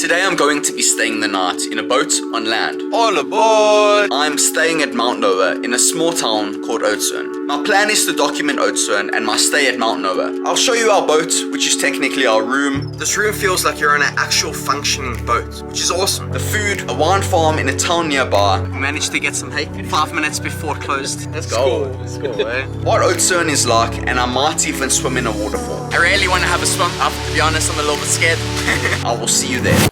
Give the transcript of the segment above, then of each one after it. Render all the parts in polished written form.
Today I'm going to be staying the night in a boat on land. All aboard! I'm staying at Mount Noah in a small town called Oudtshoorn. My plan is to document Oudtshoorn and my stay at Mount Noah. I'll show you our boat, which is technically our room. This room feels like you're on an actual functioning boat, which is awesome. The food, a wine farm in a town nearby. We managed to get some hay 5 minutes before it closed. Let's go. Let's go, eh? What Oudtshoorn is like, and I might even swim in a waterfall. I really want to have a swim. To be honest, I'm a little bit scared. I will see you there.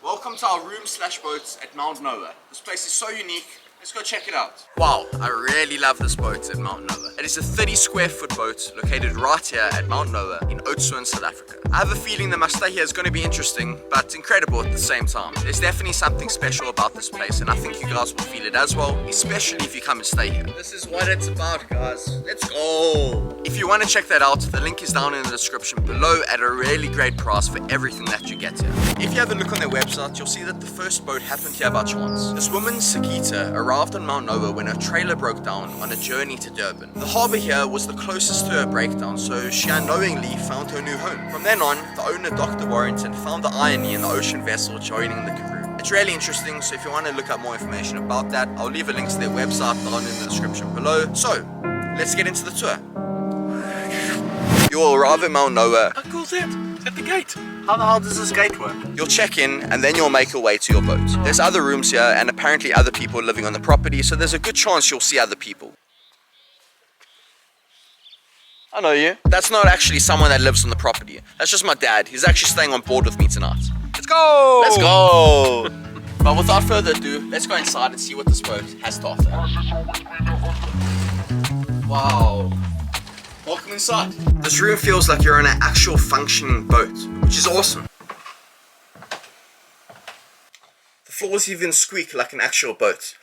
Welcome to our room/boats at Mount Noah. This place is so unique. Let's go check it out. Wow, I really love this boat at Mount Noah. It is a 30 square foot boat located right here at Mount Noah in Oudtshoorn, South Africa. I have a feeling that my stay here is going to be interesting, but incredible at the same time. There's definitely something special about this place, and I think you guys will feel it as well, especially if you come and stay here. This is what it's about, guys. Let's go. If you want to check that out, the link is down in the description below at a really great price for everything that you get here. If you have a look on their website, you'll see that the first boat happened here by chance. This woman, Sakita, arrived on Mount Noah when her trailer broke down on a journey to Durban. The harbour here was the closest to her breakdown, so she unknowingly found her new home. From then on, the owner, Dr. Warrington, found the irony in the ocean vessel joining the crew. It's really interesting, so if you want to look up more information about that, I'll leave a link to their website down in the description below. So, let's get into the tour. You will arrive at Mount Noah. How cool is that? At the gate. How the hell does this gate work? You'll check in and then you'll make your way to your boat. There's other rooms here and apparently other people living on the property, so there's a good chance you'll see other people. I know you. That's not actually someone that lives on the property. That's just my dad. He's actually staying on board with me tonight. Let's go! Let's go! But without further ado, let's go inside and see what this boat has to offer. Wow. Welcome inside. This room feels like you're on an actual functioning boat, which is awesome. The floors even squeak like an actual boat.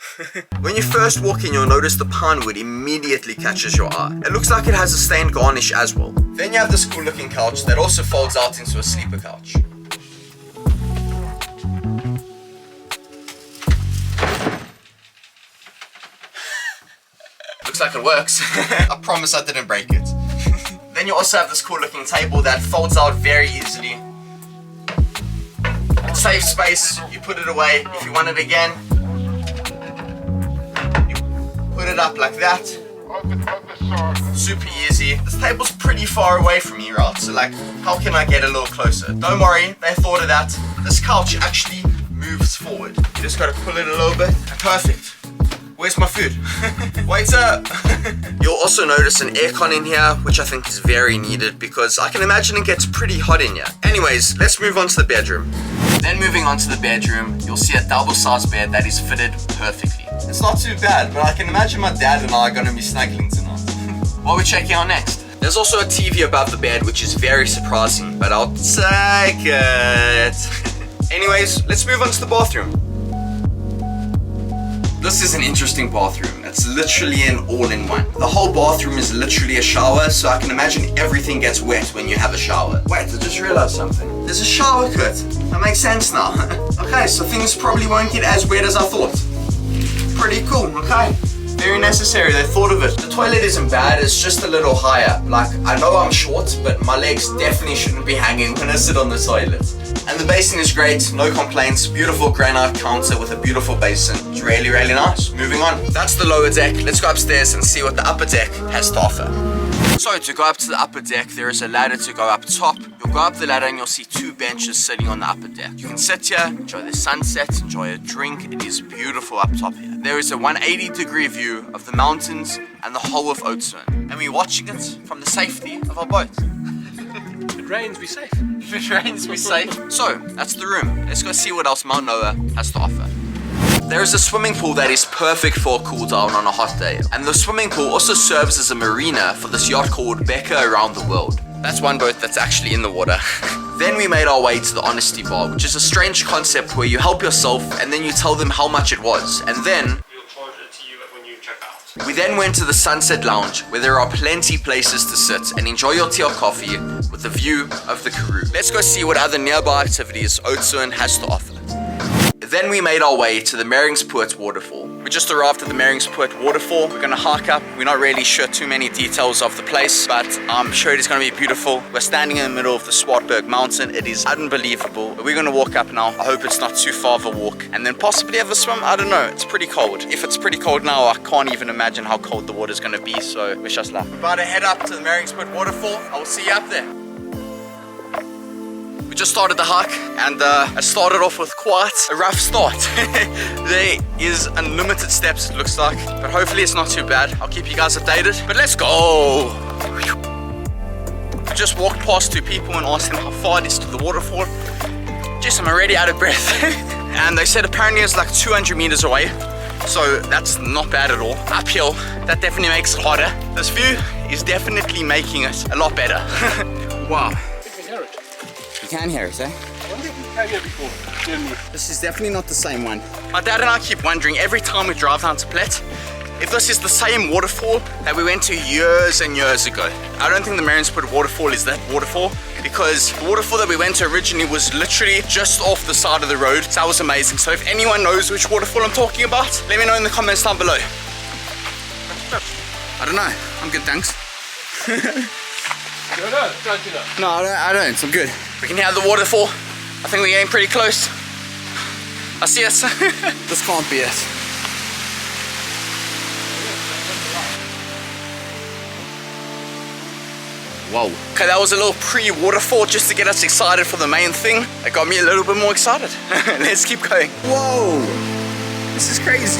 When you first walk in, you'll notice the pine wood immediately catches your eye. It looks like it has a stained garnish as well. Then you have this cool looking couch that also folds out into a sleeper couch. Looks like it works. I promise I didn't break it. Then you also have this cool looking table that folds out very easily. It saves space, you put it away. If you want it again, you put it up like that. Super easy. This table's pretty far away from me, right? So like, how can I get a little closer? Don't worry, they thought of that. This couch actually moves forward. You just gotta pull it a little bit. Perfect. Where's my food? Waiter! You'll also notice an aircon in here, which I think is very needed because I can imagine it gets pretty hot in here. Anyways, let's move on to the bedroom. Then moving on to the bedroom, you'll see a double-sized bed that is fitted perfectly. It's not too bad, but I can imagine my dad and I are going to be snuggling tonight. What are we checking out next? There's also a TV above the bed, which is very surprising, but I'll take it. Anyways, let's move on to the bathroom. This is an interesting bathroom. It's literally an all-in-one. The whole bathroom is literally a shower, so I can imagine everything gets wet when you have a shower. Wait, I just realized something. There's a shower curtain. That makes sense now. Okay, so things probably won't get as wet as I thought. Pretty cool, okay. Very necessary, they thought of it. The toilet isn't bad, it's just a little higher. Like, I know I'm short, but my legs definitely shouldn't be hanging when I sit on the toilet. And the basin is great, no complaints. Beautiful granite counter with a beautiful basin. It's really, really nice. Moving on. That's the lower deck. Let's go upstairs and see what the upper deck has to offer. So to go up to the upper deck, there is a ladder to go up top. You'll go up the ladder and you'll see 2 benches sitting on the upper deck. You can sit here, enjoy the sunset, enjoy a drink. It is beautiful up top here. There is a 180-degree view of the mountains and the whole of Oudtshoorn. And we're watching it from the safety of our boat. If it rains, we're safe. If it rains, we're safe. So, that's the room. Let's go see what else Mount Noah has to offer. There is a swimming pool that is perfect for a cool down on a hot day. And the swimming pool also serves as a marina for this yacht called Becca Around the World. That's one boat that's actually in the water. Then we made our way to the Honesty Bar, which is a strange concept where you help yourself and then you tell them how much it was. And then we'll charge it to you when you check out. We then went to the Sunset Lounge, where there are plenty places to sit and enjoy your tea or coffee with a view of the Karoo. Let's go see what other nearby activities Oudtshoorn has to offer. Then we made our way to the Maringspoort waterfall. We just arrived at the Maringspoort waterfall. We're gonna hike up. We're not really sure too many details of the place, but I'm sure it is gonna be beautiful. We're standing in the middle of the Swartberg mountain. It is unbelievable. We're gonna walk up now. I hope it's not too far of a walk, and then possibly have a swim. I don't know. It's pretty cold. If it's pretty cold now, I can't even imagine how cold the water is gonna be, so wish us luck. We're about to head up to the Maringspoort waterfall. I will see you up there. We just started the hike, and I started off with quite a rough start. There is unlimited steps, it looks like, but hopefully it's not too bad. I'll keep you guys updated, but let's go. We just walked past two people and asked them how far it is to the waterfall. Just, I'm already out of breath. And they said apparently it's like 200 meters away, so that's not bad at all. Uphill, that definitely makes it harder. This view is definitely making it a lot better. Wow. You can hear it, eh? I wonder if we came here before. This is definitely not the same one. My dad and I keep wondering every time we drive down to Plet if this is the same waterfall that we went to years and years ago. I don't think the Maringspoort waterfall is that waterfall, because the waterfall that we went to originally was literally just off the side of the road. So that was amazing. So if anyone knows which waterfall I'm talking about, let me know in the comments down below. I don't know. I'm good, thanks. No, don't you know? No, I don't. I'm good. We can hear the waterfall. I think we're getting pretty close. I see us. This can't be it. Whoa. Okay, that was a little pre-waterfall just to get us excited for the main thing. It got me a little bit more excited. Let's keep going. Whoa. This is crazy.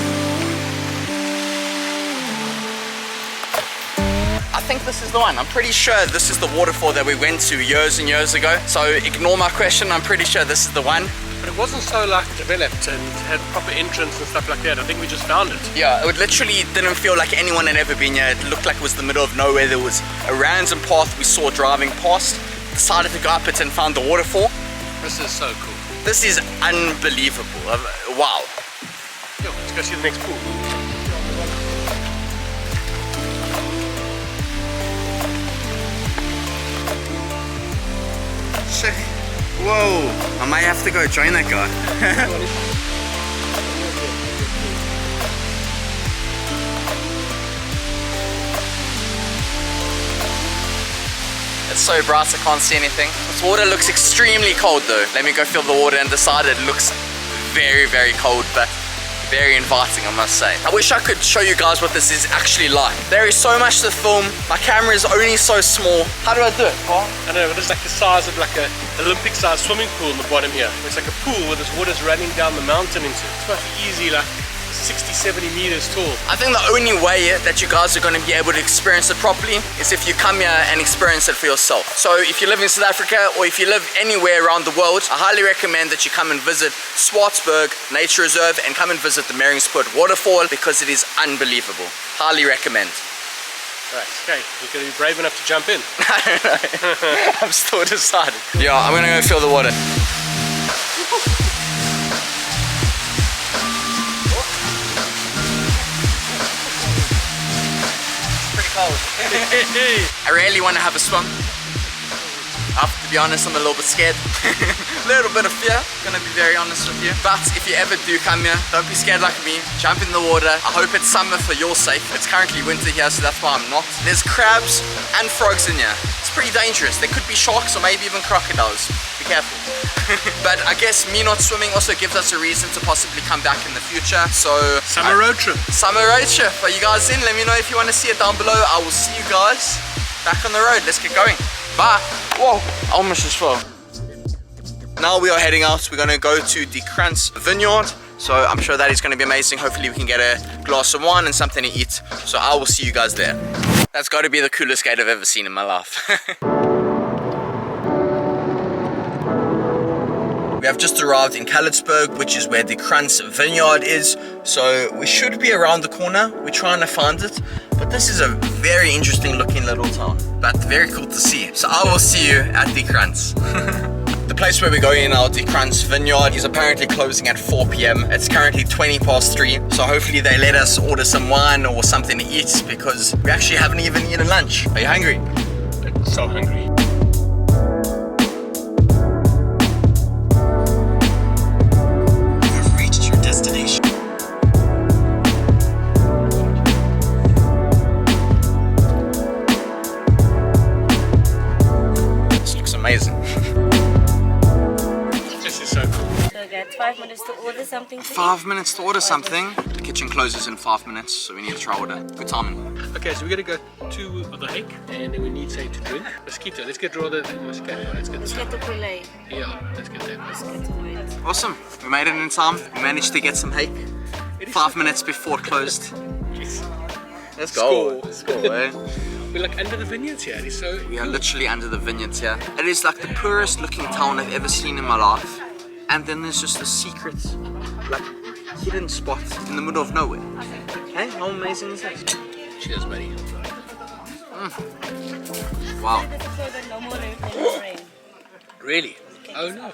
I think this is the one. I'm pretty sure this is the waterfall that we went to years and years ago. So ignore my question, I'm pretty sure this is the one. But it wasn't so like developed and had proper entrance and stuff like that. I think we just found it. Yeah, it literally didn't feel like anyone had ever been here. It looked like it was the middle of nowhere. There was a random path we saw driving past. Decided to go up it and found the waterfall. This is so cool. This is unbelievable. Wow. Yo, let's go see the next pool. Sick. Whoa, I might have to go join that guy. It's so bright I can't see anything. This water looks extremely cold though. Let me go feel the water and decide it looks very, very cold, but very inviting, I must say. I wish I could show you guys what this is actually like. There is so much to film. My camera is only so small. How do I do it, Paul? I don't know, but it's like the size of like a Olympic-sized swimming pool in the bottom here. It's like a pool where this water's running down the mountain into it. It's not easy, like 60, 70 meters tall. I think the only way that you guys are going to be able to experience it properly is if you come here and experience it for yourself. So if you live in South Africa or if you live anywhere around the world, I highly recommend that you come and visit Swartberg Nature Reserve and come and visit the Maringspoort waterfall, because it is unbelievable. Highly recommend. Right, okay, you're going to be brave enough to jump in. I don't know. I'm still decided. Yeah, I'm going to go feel the water. I really want to have a swim. I have to be honest, I'm a little bit scared. A little bit of fear, gonna be very honest with you. But if you ever do come here, don't be scared like me. Jump in the water. I hope it's summer for your sake. It's currently winter here, so that's why I'm not. There's crabs and frogs in here. It's pretty dangerous. There could be sharks or maybe even crocodiles. Be careful. But I guess me not swimming also gives us a reason to possibly come back in the future. So Summer road trip. Summer road trip. Are you guys in? Let me know if you want to see it down below. I will see you guys back on the road. Let's get going. Bye. Whoa, I almost just fell. Now we are heading out. We're gonna go to the Krantz Vineyard. So I'm sure that is gonna be amazing. Hopefully we can get a glass of wine and something to eat. So I will see you guys there. That's gotta be the coolest gate I've ever seen in my life. We have just arrived in Kalitsburg, which is where the Krantz Vineyard is. So we should be around the corner. We're trying to find it. But this is a very interesting looking little town. But very cool to see. So I will see you at the Krantz. The place where we're going now, the Krantz Vineyard, is apparently closing at 4 p.m. It's currently 3:20. So hopefully they let us order some wine or something to eat, because we actually haven't even eaten lunch. Are you hungry? I'm so hungry. This is so cool. So I got 5 minutes to order something. 5 minutes to order something. The kitchen closes in 5 minutes, so we need to try order. Good timing. Okay, so we're gonna go to the hike, and then we need something to drink. Mosquito. Let's get the mosquito. Let's get the poulet. Yeah, let's get that. Let's get to it. Awesome. We made it in time. We managed to get some hake. 5 minutes before it closed. Yes. Let's go. Score. Eh? We're like under the vineyards here. It is so. We are literally under the vineyards here. It is like the poorest looking town I've ever seen in my life. And then there's just a secret, like, hidden spot in the middle of nowhere. Hey, how amazing is this? Cheers, buddy. Wow. Really? Oh no.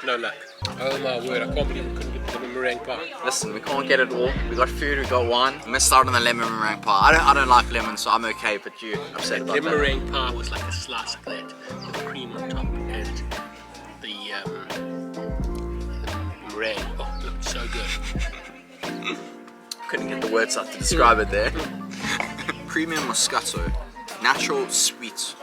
No luck. Oh my word, I can't believe we couldn't get the meringue pie. Listen, we can't get it all. We got food, we got wine. We missed out on the lemon meringue pie. I don't like lemon, so I'm okay, but you upset about The that. meringue pie was like a slice of that with cream on top and the meringue. Oh, it looked so good. Couldn't get the words out to describe it there. Premium Moscato, natural sweet,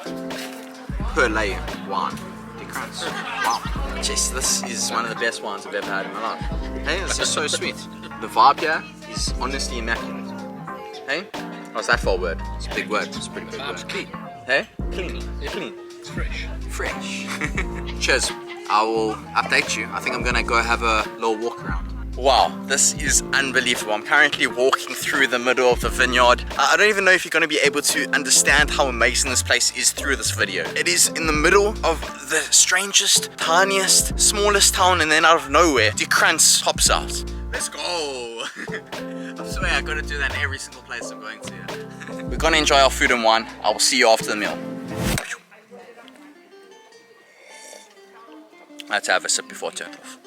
perlay wine. Decrans. Wow. Jeez, this is one of the best wines I've ever had in my life. Hey, this is so sweet. The vibe here is honestly immaculate. Hey? How's that for a word? It's a big word. It's a pretty big word. It's clean. Hey? Clean. Clean. It's fresh. Fresh. Cheers. I will update you. I think I'm gonna go have a little walk around. Wow, this is unbelievable. I'm currently walking through the middle of the vineyard. I don't even know if you're going to be able to understand how amazing this place is through this video. It is in the middle of the strangest, tiniest, smallest town, and then out of nowhere, the Krantz pops out. Let's go! I swear I gotta do that in every single place I'm going to. We're gonna enjoy our food and wine. I will see you after the meal. I had to have a sip before I turned off.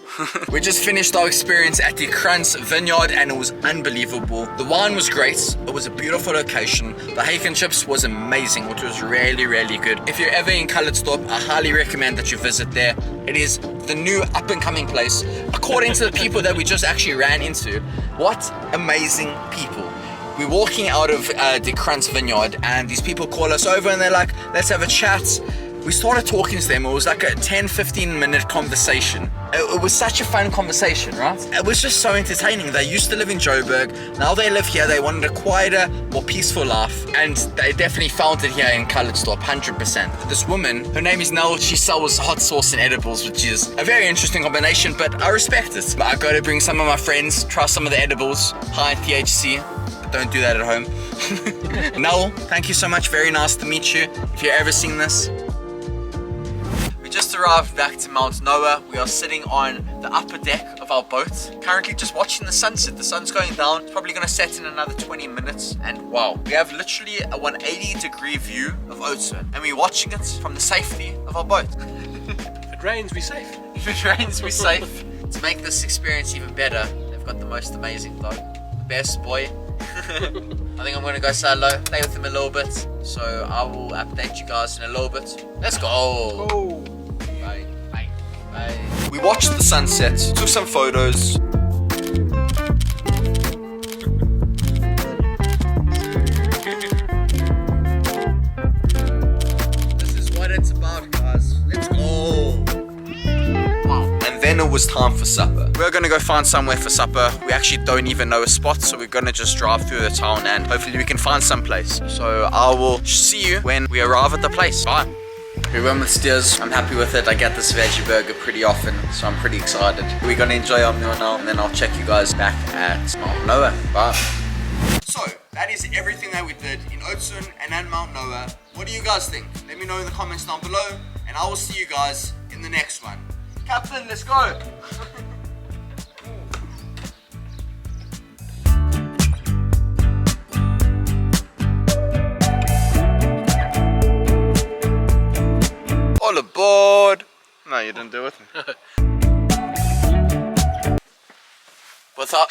We just finished our experience at the Krantz vineyard and it was unbelievable. The wine was great. It was a beautiful location. The hake and chips was amazing, which was really, really good. If you're ever in Oudtshoorn, I highly recommend that you visit there. It is the new up-and-coming place. According to the people that we just actually ran into, what amazing people. We're walking out of the Krantz vineyard and these people call us over and they're like, let's have a chat. We started talking to them. It was like a 10-15 minute conversation. It was such a fun conversation, right? It was just so entertaining. They used to live in Joburg. Now they live here. They wanted a quieter, more peaceful life. And they definitely found it here in Oudtshoorn, 100%. This woman, her name is Nell. She sells hot sauce and edibles, which is a very interesting combination, but I respect it. I got to bring some of my friends, try some of the edibles, high in THC. But don't do that at home. Nell, thank you so much. Very nice to meet you. If you're ever seeing this. Just arrived back to Mount Noah. We are sitting on the upper deck of our boat, currently just watching the sunset. The sun's going down. It's probably going to set in another 20 minutes. And wow, we have literally a 180-degree view of Oudtshoorn, and we're watching it from the safety of our boat. If it rains, be safe. If it rains, be safe. To make this experience even better, they've got the most amazing dog, the best boy. I think I'm going to go say hello, play with him a little bit. So I will update you guys in a little bit. Let's go. Oh. Bye. Bye. Bye. We watched the sunset, took some photos. This is what it's about, guys. Let's go. Wow. And then it was time for supper. We're gonna go find somewhere for supper. We actually don't even know a spot, so we're gonna just drive through the town and hopefully we can find some place. So I will see you when we arrive at the place. Bye. We went with steers. I'm happy with it. I get this veggie burger pretty often, so I'm pretty excited. We're gonna enjoy our meal now, and then I'll check you guys back at Mount Noah. Bye. So that is everything that we did in Oudtshoorn and at Mount Noah. What do you guys think? Let me know in the comments down below, and I will see you guys in the next one. Captain, let's go. All aboard! No, you didn't do it. What's up?